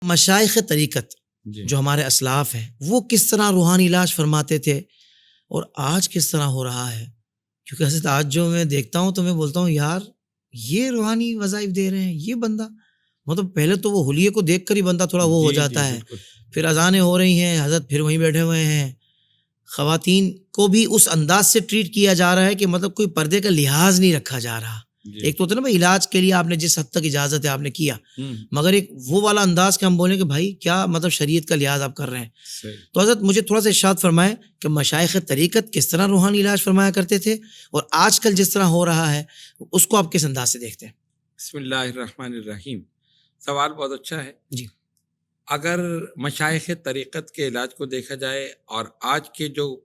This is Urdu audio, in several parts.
مشائخ طریقت جو ہمارے اسلاف ہیں وہ کس طرح روحانی علاج فرماتے تھے اور آج کس طرح ہو رہا ہے. کیونکہ حضرت آج جو میں دیکھتا ہوں تو میں بولتا ہوں یار یہ روحانی وظائف دے رہے ہیں یہ بندہ، مطلب پہلے تو وہ حلیے کو دیکھ کر ہی بندہ تھوڑا وہ ہو جاتا ہے. پھر اذانیں ہو رہی ہیں، حضرت پھر وہیں بیٹھے ہوئے ہیں. خواتین کو بھی اس انداز سے ٹریٹ کیا جا رہا ہے کہ مطلب کوئی پردے کا لحاظ نہیں رکھا جا رہا. ایک تو ہوتا ہے نا بھائی علاج کے لیے آپ نے جس حد تک اجازت ہے آپ نے کیا، مگر ایک وہ والا انداز کہ ہم بولیں کہ بھائی کیا مطلب شریعت کا لحاظ آپ کر رہے ہیں. تو حضرت مجھے تھوڑا سا ارشاد فرمائیں کہ مشائخ طریقت کس طرح روحانی علاج فرمایا کرتے تھے اور آج کل جس طرح ہو رہا ہے اس کو آپ کس انداز سے دیکھتے ہیں. بسم اللہ الرحمن الرحیم. سوال بہت اچھا ہے جی. اگر مشائخ طریقت کے علاج کو دیکھا جائے اور آج کے جو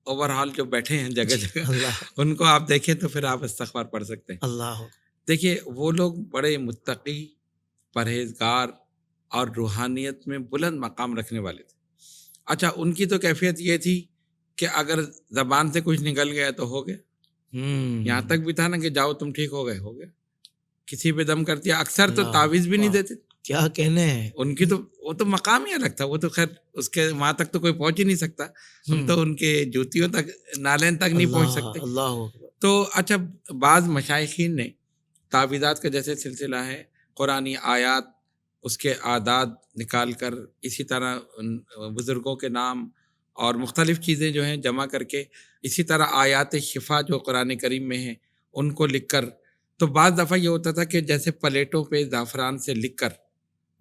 اوور ہال جو بیٹھے ہیں جگہ جگہ ان کو آپ دیکھیں تو پھر آپ استغفار پڑھ سکتے ہیں. اللہ دیکھیے وہ لوگ بڑے متقی، پرہیزگار اور روحانیت میں بلند مقام رکھنے والے تھے. اچھا ان کی تو کیفیت یہ تھی کہ اگر زبان سے کچھ نکل گیا تو ہو گیا. یہاں تک بھی تھا نا کہ جاؤ تم ٹھیک ہو گئے، ہو گیا. کسی پہ دم کر دیا. اکثر تو تعویذ بھی نہیں دیتے. کیا کہنے ہیں ان کی تو وہ تو مقام ہی الگ تھا. وہ تو خیر اس کے وہاں تک تو کوئی پہنچ ہی نہیں سکتا. ہم تو ان کے جوتیوں تک نالین تک نہیں پہنچ سکتے. تو اچھا بعض مشائخین نے تعویذات کا جیسے سلسلہ ہے، قرآنی آیات اس کے اعداد نکال کر، اسی طرح بزرگوں کے نام اور مختلف چیزیں جو ہیں جمع کر کے، اسی طرح آیات شفا جو قرآن کریم میں ہیں ان کو لکھ کر، تو بعض دفعہ یہ ہوتا تھا کہ جیسے پلیٹوں پہ زعفران سے لکھ کر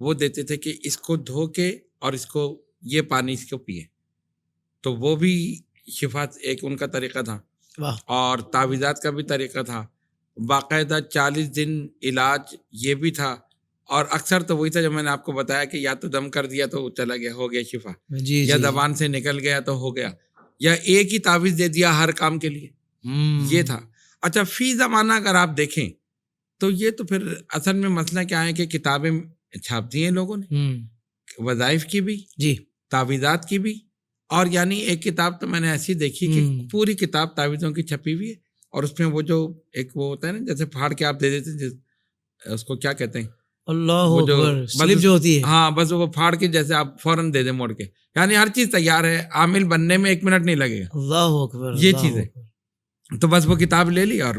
وہ دیتے تھے کہ اس کو دھو کے اور اس کو یہ پانی اس کو پیے. تو وہ بھی شفا ایک ان کا طریقہ تھا. اور تعویذات کا بھی طریقہ تھا. باقاعدہ 40 دن علاج یہ بھی تھا. اور اکثر تو وہی تھا جو میں نے آپ کو بتایا کہ یا تو دم کر دیا تو چلا گیا، ہو گیا شفا، یا زبان سے نکل گیا تو ہو گیا، یا ایک ہی تعویذ دے دیا ہر کام کے لیے. یہ تھا. اچھا فی زمانہ اگر آپ دیکھیں تو یہ تو پھر اصل میں مسئلہ کیا ہے کہ کتابیں چھاپ دی ہیں لوگوں نے، وظائف کی بھی، تعویذات کی بھی. اور یعنی ایک کتاب تو میں نے ایسی دیکھی کہ پوری کتاب تعویذوں کی چھپی ہوئی ہے، اور اس میں وہ جو ایک وہ ہوتا ہے نا جیسے پھاڑ کے آپ دے دیتے ہیں، اس کو کیا کہتے ہیں، اللہ اکبر، سلپ جو ہوتی ہے، ہاں بس وہ پھاڑ کے جیسے آپ فوراً دے دیں موڑ کے. یعنی ہر چیز تیار ہے، عامل بننے میں 1 منٹ نہیں لگے گا. اللہ اکبر. یہ چیز ہے. تو بس وہ کتاب لے لی اور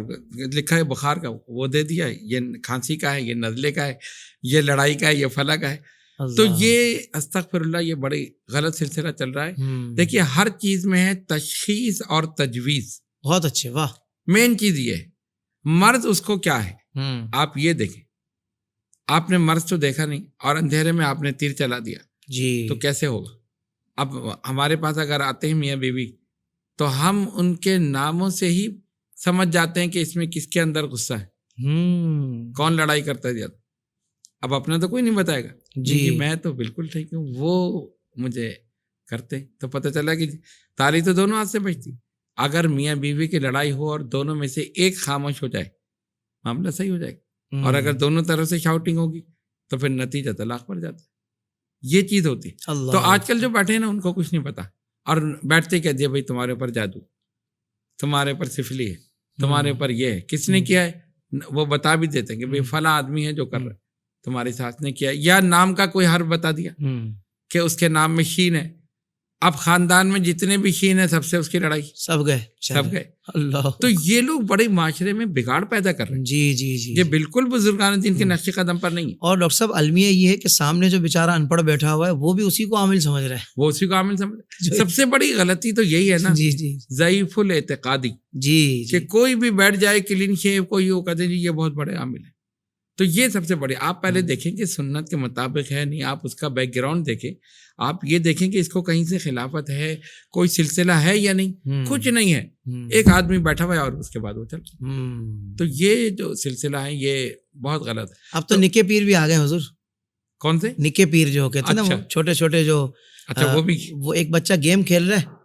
لکھا ہے بخار کا، وہ دے دیا، یہ کھانسی کا ہے، یہ نزلے کا ہے، یہ لڑائی کا ہے، یہ فلا کا ہے. تو یہ استغفر اللہ یہ بڑی غلط سلسلہ چل رہا ہے. دیکھیے ہر چیز میں ہے تشخیص اور تجویز. بہت اچھے، واہ. مین چیز یہ ہے. مرض اس کو کیا ہے آپ یہ دیکھیں. آپ نے مرض تو دیکھا نہیں اور اندھیرے میں آپ نے تیر چلا دیا جی، تو کیسے ہوگا؟ اب ہمارے پاس اگر آتے ہیں میاں بیوی تو ہم ان کے ناموں سے ہی سمجھ جاتے ہیں کہ اس میں کس کے اندر غصہ ہے، کون لڑائی کرتا ہے زیادہ. اب اپنا تو کوئی نہیں بتائے گا جی میں تو بالکل ٹھیک ہوں، وہ مجھے کرتے. تو پتہ چلا کہ تالی تو دونوں ہاتھ سے بجتی. اگر میاں بیوی کی لڑائی ہو اور دونوں میں سے ایک خاموش ہو جائے معاملہ صحیح ہو جائے گا. اور اگر دونوں طرف سے شاؤٹنگ ہوگی تو پھر نتیجہ طلاق پڑ جاتا ہے. یہ چیز ہوتی. تو آج کل جو بیٹھے ہیں نا ان کو کچھ نہیں پتا، اور بیٹھتے کہہ دیا بھائی تمہارے اوپر جادو، تمہارے اوپر سفلی ہے، تمہارے اوپر یہ ہے. کس نے کیا ہے وہ بتا بھی دیتے ہیں کہ بھائی فلاں آدمی ہے جو کر رہا ہے، تمہاری ساس نے کیا. یا نام کا کوئی حرف بتا دیا کہ اس کے نام میں شین ہے. اب خاندان میں جتنے بھی شین ہیں سب سے اس کی لڑائی، سب گئے. اللہ. تو یہ لوگ بڑے معاشرے میں بگاڑ پیدا کر رہے ہیں. جی یہ بالکل بزرگان دین کے نقش قدم پر نہیں ہے. اور ڈاکٹر صاحب المیہ یہ ہے کہ سامنے جو بیچارہ ان پڑھ بیٹھا ہوا ہے وہ بھی اسی کو عامل سمجھ رہا ہے. وہ اسی کو عامل سمجھ رہا ہے. سب سے بڑی غلطی تو یہی ہے نا جی ضعیف الاعتقادی، کہ کوئی بھی بیٹھ جائے کلین شیو کو یہ کہتے ہیں جی یہ بہت بڑے عامل ہیں. تو یہ سب سے بڑے. آپ پہلے دیکھیں کہ سنت کے مطابق ہے نہیں، آپ اس کا بیک گراؤنڈ دیکھیں. آپ یہ دیکھیں کہ اس کو کہیں سے خلافت ہے، کوئی سلسلہ ہے یا نہیں. کچھ نہیں ہے. ایک آدمی بیٹھا ہوا ہے اور اس کے بعد وہ چل. تو یہ جو سلسلہ ہے یہ بہت غلط ہے. اب تو نکے پیر بھی آ گئے حضور. کون سے نکے پیر جو کہتے ہیں نا چھوٹے چھوٹے جو، اچھا وہ بھی، وہ ایک بچہ گیم کھیل رہا ہے،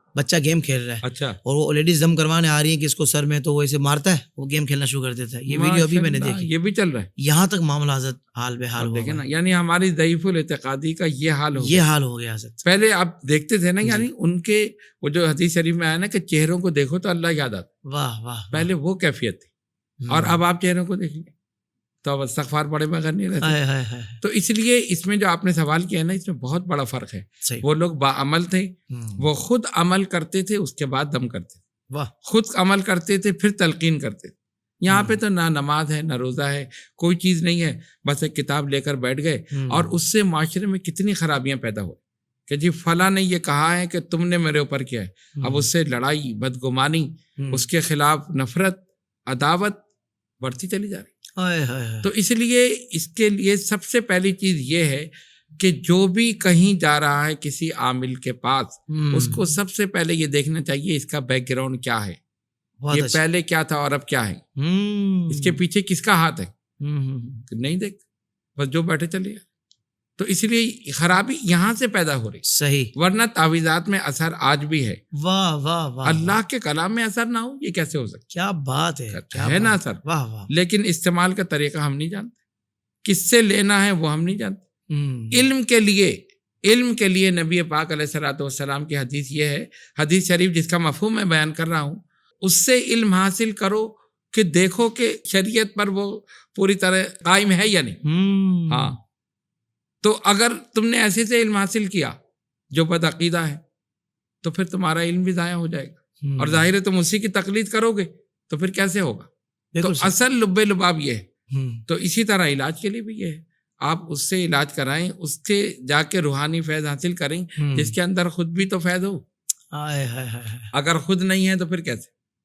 اچھا، اور وہ لیڈیز دم کروانے آ رہی ہیں کہ اس کو سر میں، تو وہ اسے مارتا ہے، وہ گیم کھیلنا شروع کر دیتا ہے. یہ ویڈیو ابھی میں نے دیکھی. یہ بھی چل رہا ہے. یہاں تک معاملہ حضرت حال بے حال ہو گیا نا. یعنی ہماری ضعیف الاعتقادی کا یہ حال ہو گیا. پہلے آپ دیکھتے تھے نا، یعنی ان کے وہ جو حدیث شریف میں آیا نا کہ چہروں کو دیکھو تو اللہ یاد آتا. واہ واہ. پہلے وہ کیفیت تھی. اور اب آپ چہروں کو دیکھیں تو اب استغفار پڑھے بغیر نہیں رہتے. ہائے ہائے ہائے. تو اس لیے اس میں جو آپ نے سوال کیا ہے نا، اس میں بہت بڑا فرق ہے. صحیح. وہ لوگ باعمل تھے، وہ خود عمل کرتے تھے، اس کے بعد دم کرتے تھے. واہ. خود عمل کرتے تھے پھر تلقین کرتے تھے. یہاں پہ تو نہ نماز ہے نہ روزہ ہے، کوئی چیز نہیں ہے، بس ایک کتاب لے کر بیٹھ گئے. اور اس سے معاشرے میں کتنی خرابیاں پیدا ہوئی کہ جی فلاں نے یہ کہا ہے کہ تم نے میرے اوپر کیا ہے. اب اس سے لڑائی، بدگمانی، اس کے خلاف نفرت، عداوت بڑھتی چلی جا رہی. تو اس لیے اس کے لیے سب سے پہلی چیز یہ ہے کہ جو بھی کہیں جا رہا ہے کسی عامل کے پاس، اس کو سب سے پہلے یہ دیکھنا چاہیے اس کا بیک گراؤنڈ کیا ہے، یہ پہلے کیا تھا اور اب کیا ہے، اس کے پیچھے کس کا ہاتھ ہے. نہیں دیکھ، بس جو بیٹھے چلے. تو اس لیے خرابی یہاں سے پیدا ہو رہی. صحیح. ورنہ تعویذات میں اثر آج بھی ہے. واہ واہ واہ. اللہ کے کلام میں اثر نہ ہو، یہ کیسے ہو سکتا؟ کیا بات ہے نا اثر. واہ واہ. لیکن استعمال کا طریقہ ہم نہیں جانتے، کس سے لینا ہے وہ ہم نہیں جانتے. علم کے لیے نبی پاک علیہ الصلوۃ والسلام کی حدیث یہ ہے، حدیث شریف جس کا مفہوم میں بیان کر رہا ہوں، اس سے علم حاصل کرو کہ دیکھو کہ شریعت پر وہ پوری طرح قائم ہے یا نہیں. ہاں، تو اگر تم نے ایسے سے علم حاصل کیا جو بدعقیدہ ہے تو پھر تمہارا علم بھی ضائع ہو جائے گا. اور ظاہر ہے تم اسی کی تقلید کرو گے تو پھر کیسے ہوگا. تو اصل لب لباب یہ ہے. تو اسی طرح علاج کے لیے بھی یہ ہے، آپ اس سے علاج کرائیں، اس سے جا کے روحانی فیض حاصل کریں جس کے اندر خود بھی تو فیض ہو. اگر خود نہیں ہے تو پھر کیسے.